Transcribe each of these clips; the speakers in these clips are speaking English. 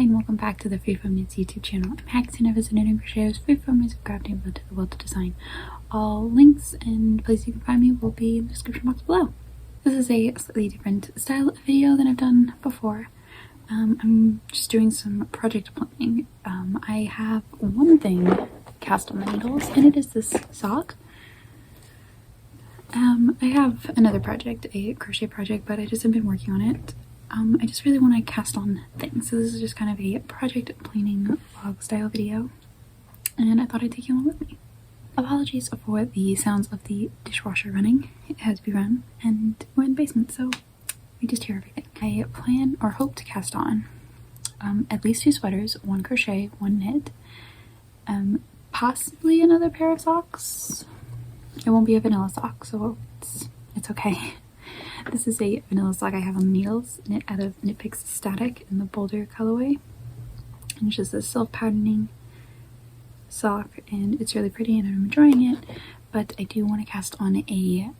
and welcome back to the FreeFormKnits YouTube channel. I'm Haxann Evers, a Knit and Crochet FreeFormKnits Crafting to the world to design. All links and places you can find me will be in the description box below. This is a slightly different style of video than I've done before. I'm just doing some project planning. I have one thing cast on the needles, and it is this sock. I have another project, a crochet project, but I just have been working on it. I just really want to cast on things, so this is just kind of a project planning vlog style video, and I thought I'd take you along with me. Apologies for the sounds of the dishwasher running. It had to be run, and we're in the basement, so we just hear everything. I plan or hope to cast on at least 2 sweaters, 1 crochet, 1 knit, possibly another pair of socks. It won't be a vanilla sock, so it's okay. This is a vanilla sock I have on the needles, knit out of Knit Picks Static in the Boulder colorway. And it's just a self-patterning sock, and it's really pretty and I'm enjoying it, but I do want to cast on a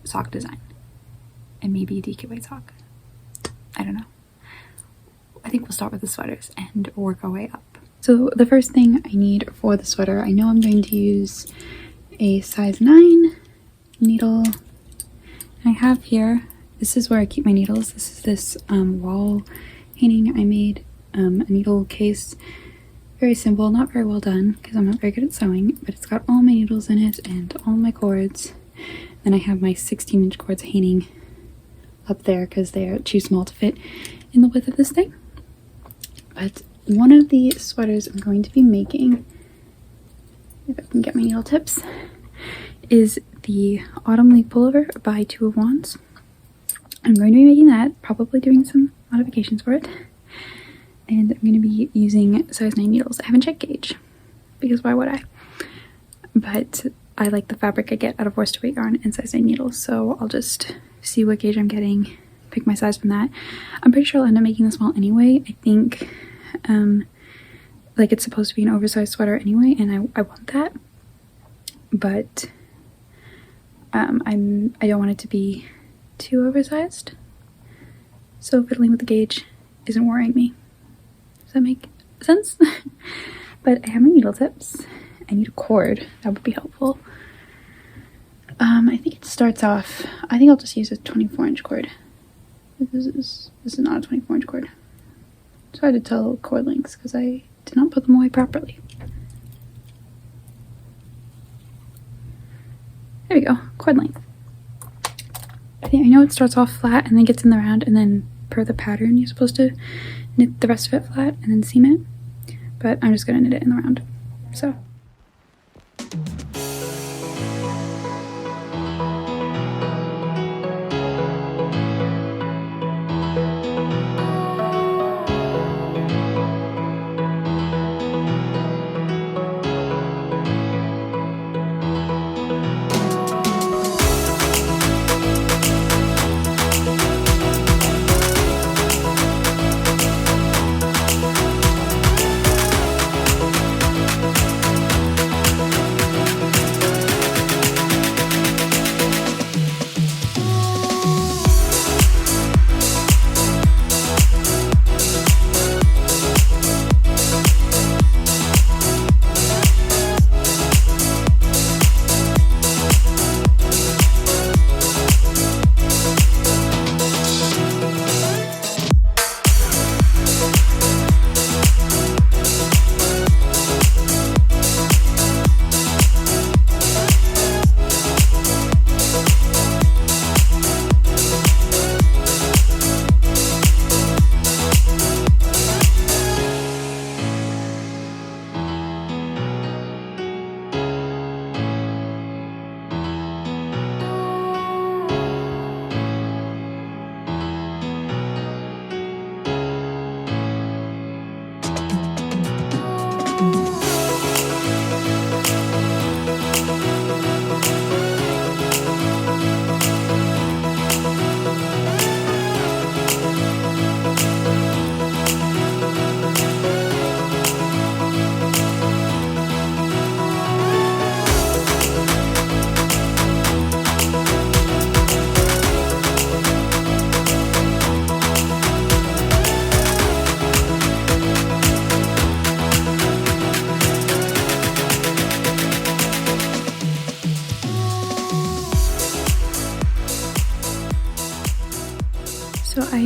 sock design. And maybe a DK white sock. I don't know. I think we'll start with the sweaters and work our way up. So the first thing I need for the sweater, I know I'm going to use a size 9 needle. I have here, this is where I keep my needles. This is this wall hanging I made, a needle case. Very simple, not very well done because I'm not very good at sewing, but it's got all my needles in it and all my cords. Then I have my 16-inch cords hanging up there because they are too small to fit in the width of this thing. But one of the sweaters I'm going to be making, if I can get my needle tips, is the Autumn Leaf Pullover by 2 of Wands. I'm going to be making that, probably doing some modifications for it. And I'm going to be using size 9 needles. I haven't checked gauge, because why would I? But I like the fabric I get out of worsted weight yarn and size 9 needles, so I'll just see what gauge I'm getting, pick my size from that. I'm pretty sure I'll end up making this small anyway. I think like it's supposed to be an oversized sweater anyway, and I want that. But I don't want it to be too oversized, so fiddling with the gauge isn't worrying me. Does that make sense? But I have my needle tips. I need a cord, that would be helpful. I think it starts off, I think I'll just use a 24-inch cord. This is not a 24-inch cord. It's hard to tell cord lengths because I did not put them away properly. There we go, cord length. I know it starts off flat and then gets in the round, and then per the pattern you're supposed to knit the rest of it flat and then seam it. But I'm just gonna knit it in the round. So.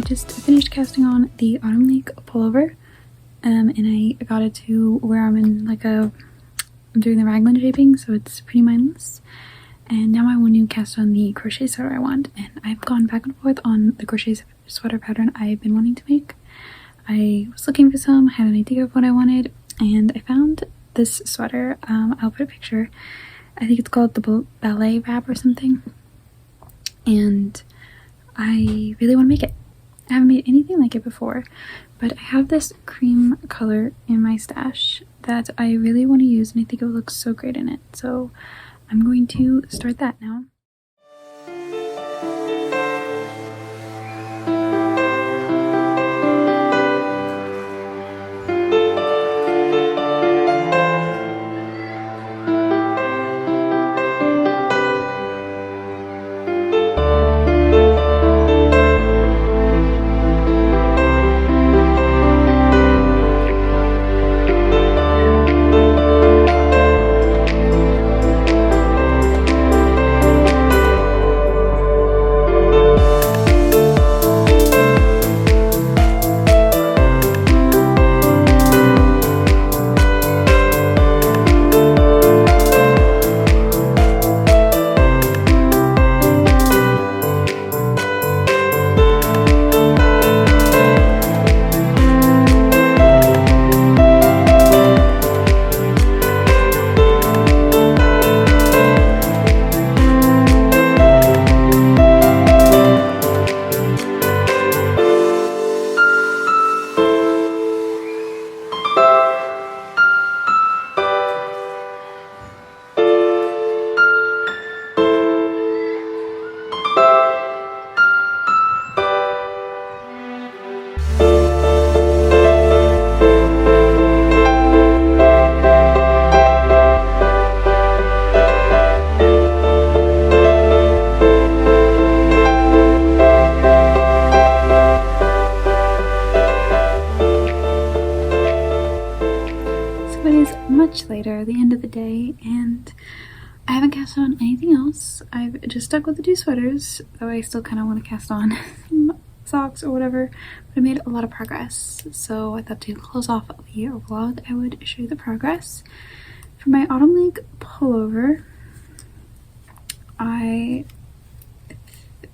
just finished casting on the Autumn League pullover, and I got it to where I'm in like I'm doing the raglan shaping, so it's pretty mindless. And now I want to cast on the crochet sweater I want, and I've gone back and forth on the crochet sweater pattern I've been wanting to make. I was looking for some, had an idea of what I wanted, and I found this sweater. I'll put a picture. I think it's called the Ballet wrap or something, and I really want to make it. I haven't made anything like it before, but I have this cream color in my stash that I really want to use, and I think it will look so great in it. So I'm going to start that now. Later, the end of the day, and I haven't cast on anything else. I've just stuck with the 2 sweaters, though I still kind of want to cast on some socks or whatever, but I made a lot of progress, so I thought to close off the vlog I would show you the progress. For my Autumn League pullover, I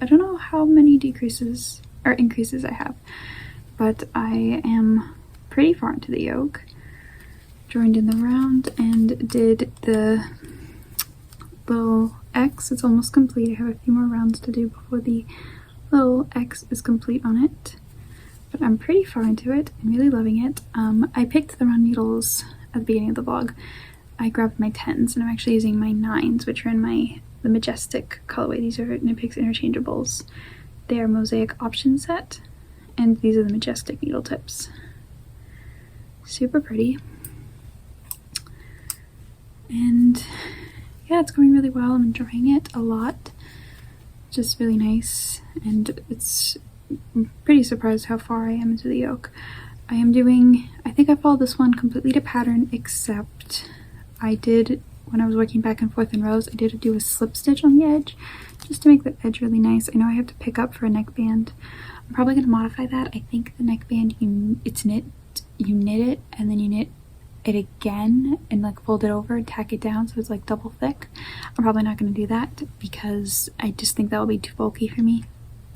don't know how many decreases or increases I have, but I am pretty far into the yoke. Joined in the round and did the little X. It's almost complete. I have a few more rounds to do before the little X is complete on it, but I'm pretty far into it. I'm really loving it. I picked the round needles at the beginning of the vlog. I grabbed my 10s, and I'm actually using my 9s, which are in the Majestic colorway. These are Knit Picks interchangeables. They are Mosaic option set, and these are the Majestic needle tips. Super pretty. And yeah, it's going really well. I'm enjoying it a lot. Just really nice, and I'm pretty surprised how far I am into the yoke. I think I followed this one completely to pattern, except I did, when I was working back and forth in rows, I did do a slip stitch on the edge just to make the edge really nice. I know I have to pick up for a neckband. I'm probably going to modify that. I think the neckband, you knit it, and then you knit it again and like fold it over and tack it down so it's like double thick. I'm probably not going to do that because I just think that will be too bulky for me.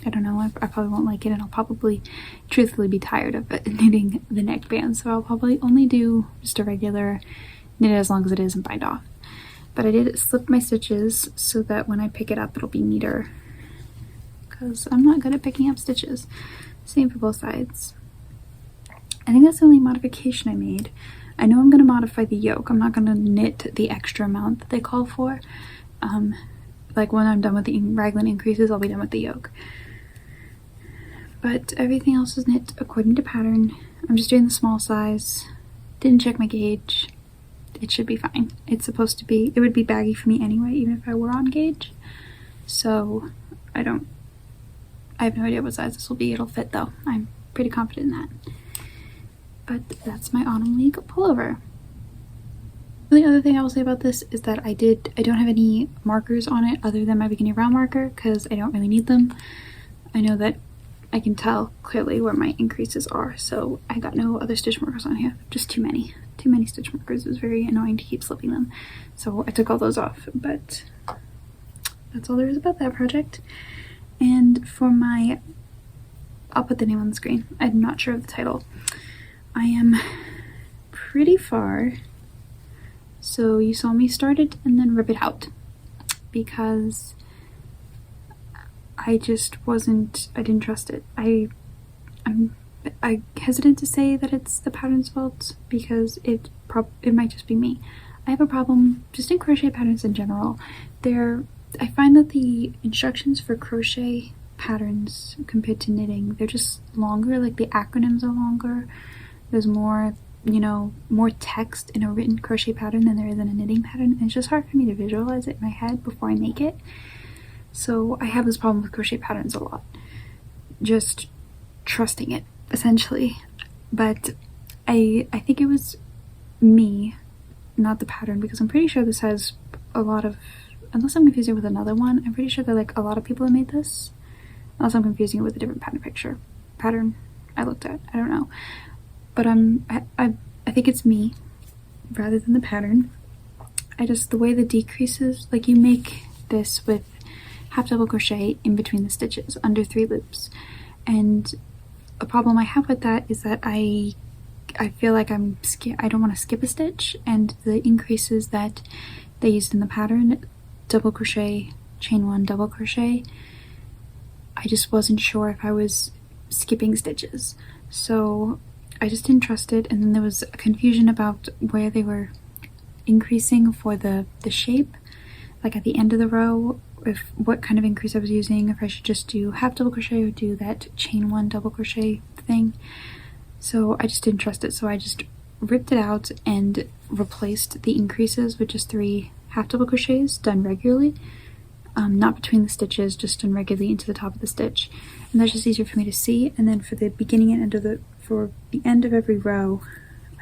I don't know, I probably won't like it, and I'll probably truthfully be tired of knitting the neckband, so I'll probably only do just a regular knit it as long as it is and bind off. But I did slip my stitches so that when I pick it up it'll be neater, because I'm not good at picking up stitches. Same for both sides. I think that's the only modification I made. I know I'm going to modify the yoke. I'm not going to knit the extra amount that they call for. Like when I'm done with the raglan increases, I'll be done with the yoke. But everything else is knit according to pattern. I'm just doing the small size. Didn't check my gauge. It should be fine. It's supposed to be, it would be baggy for me anyway, even if I were on gauge. So I have no idea what size this will be. It'll fit though. I'm pretty confident in that. But that's my Autumn League pullover. The other thing I will say about this is that I don't have any markers on it other than my beginning round marker because I don't really need them. I know that I can tell clearly where my increases are, so I got no other stitch markers on here, just too many stitch markers. It was very annoying to keep slipping them, so I took all those off. But that's all there is about that project. And for my, I'll put the name on the screen, I'm not sure of the title. I am pretty far, so you saw me start it and then rip it out, because I just wasn't, I didn't trust it. I'm hesitant to say that it's the pattern's fault, because it might just be me. I have a problem just in crochet patterns in general. I find that the instructions for crochet patterns compared to knitting, they're just longer, like the acronyms are longer. There's more, you know, more text in a written crochet pattern than there is in a knitting pattern, and it's just hard for me to visualize it in my head before I make it. So I have this problem with crochet patterns a lot, just trusting it essentially. But I think it was me, not the pattern, because I'm pretty sure this has a lot of, unless I'm confusing it with another one, I'm pretty sure that like a lot of people have made this, unless I'm confusing it with a different pattern I looked at, I don't know. But I think it's me rather than the pattern. The way the decreases, like you make this with half double crochet in between the stitches under 3 loops, and a problem I have with that is that I feel like I don't want to skip a stitch, and the increases that they used in the pattern, double crochet, chain 1, double crochet, I just wasn't sure if I was skipping stitches, so I just didn't trust it. And then there was a confusion about where they were increasing for the shape, like at the end of the row, if what kind of increase I was using, if I should just do half double crochet or do that chain 1 double crochet thing. So I just didn't trust it, so I just ripped it out and replaced the increases with just 3 half double crochets done regularly, not between the stitches, just done regularly into the top of the stitch, and that's just easier for me to see. And then for the beginning and end of for the end of every row,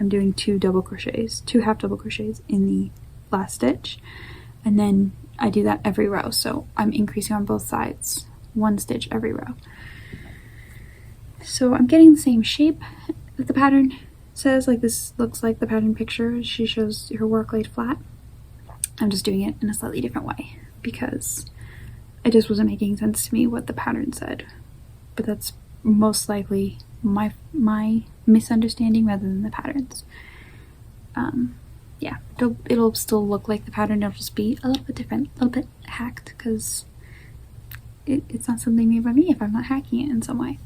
I'm doing 2 double crochets, 2 half double crochets in the last stitch, and then I do that every row, so I'm increasing on both sides, 1 stitch every row. So I'm getting the same shape that the pattern says, like this looks like the pattern picture. She shows her work laid flat. I'm just doing it in a slightly different way because it just wasn't making sense to me what the pattern said. But that's most likely my misunderstanding rather than the patterns. Yeah, it'll still look like the pattern, it'll just be a little bit different, a little bit hacked, because it's not something made by me if I'm not hacking it in some way.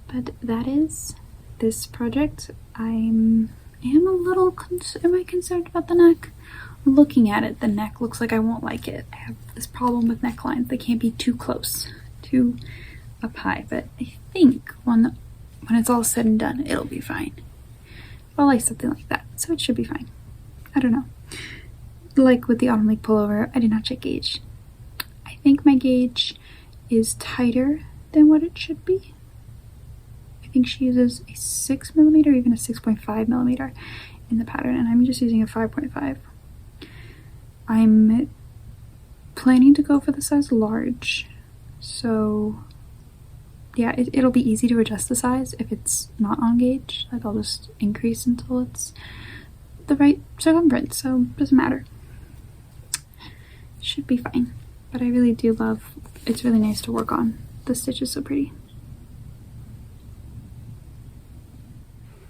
But that is this project. I am a little concerned about the neck. Looking at it, the neck looks like I won't like it. I have this problem with necklines. They can't be too close, too up high, but I think when it's all said and done, it'll be fine. I'll like something like that, so it should be fine. I don't know. Like with the Autumn League pullover, I did not check gauge. I think my gauge is tighter than what it should be. I think she uses a 6mm or even a 6.5mm in the pattern, and I'm just using a 5.5. I'm planning to go for the size large, so yeah, it'll be easy to adjust the size if it's not on gauge. Like I'll just increase until it's the right circumference, so it doesn't matter. Should be fine. But I really do love, it's really nice to work on. The stitch is so pretty.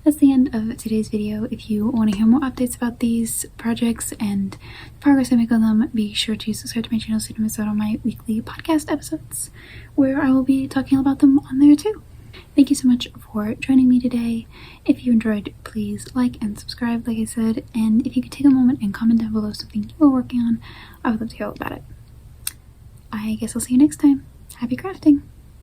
That's the end of today's video. If you want to hear more updates about these projects and the progress I make on them, be sure to subscribe to my channel so you don't miss out on my weekly podcast episodes, where I will be talking about them on there too. Thank you so much for joining me today. If you enjoyed, please like and subscribe, like I said, and if you could take a moment and comment down below something you are working on, I would love to hear all about it. I guess I'll see you next time. Happy crafting!